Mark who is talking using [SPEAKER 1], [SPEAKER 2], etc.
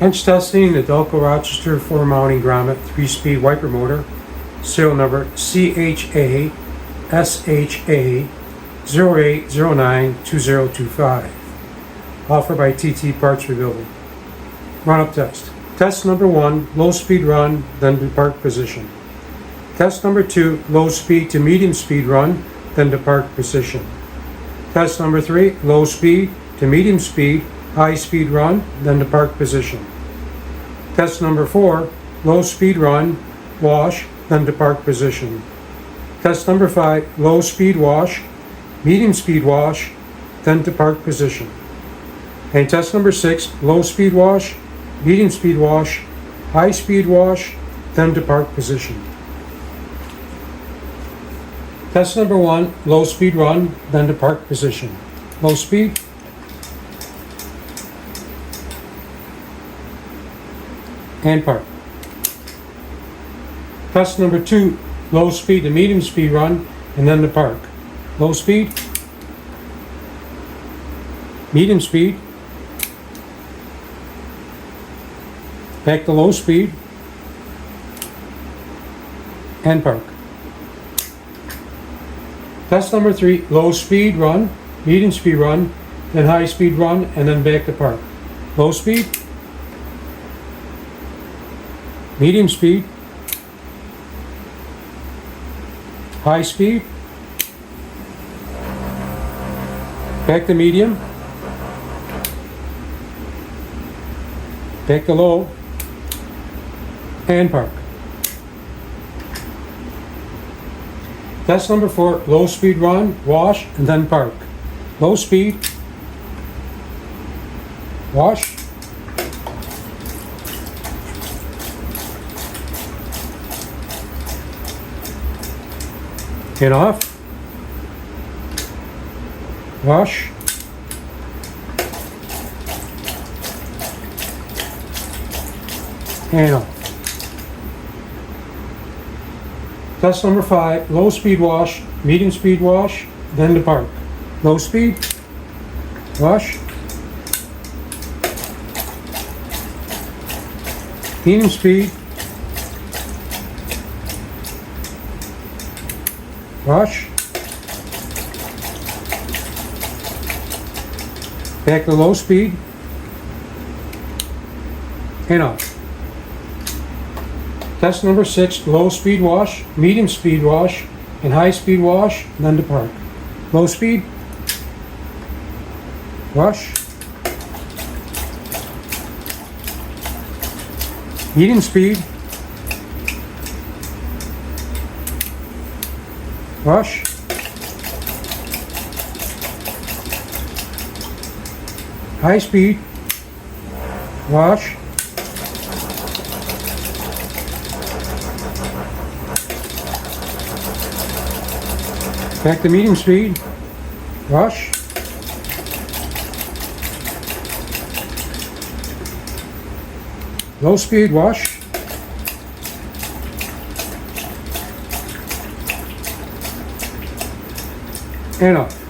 [SPEAKER 1] Bench testing the Delco Rochester 4 mounting grommet 3-speed wiper motor, serial number CHASHA08092025, offered by TT Parts Rebuilding. Run-up test. Test number 1, low speed run, then to park position. Test number 2, low speed to medium speed run, then to park position. Test number 3, low speed to medium speed, high speed run, then to park position. Test number 4, low speed run, wash, then to park position. Test number 5, low speed wash, medium speed wash, then to park position. And test number 6, low speed wash, medium speed wash, high speed wash, then to park position. Test number 1, low speed run, then to park position. Low speed. And park. Test number 2, low speed to medium speed run, and then to park. Low speed. Medium speed. Back to low speed. And park. Test number 3, low speed run, medium speed run, then high speed run, and then back to park. Low speed. Medium speed. High speed. Back to medium. Back to low. And park. Test number 4, low speed run, wash, and then park. Low speed. Wash. And off. Wash. And off. Test number 5, low speed wash, medium speed wash, then to park. Low speed. Wash. Medium speed. Wash. Back to low speed. And off. Test number 6, low speed wash, medium speed wash, and high speed wash, then to park. Low speed. Wash. Medium speed. Wash. High speed. Wash. Back to medium speed. Wash. Low speed wash. And off.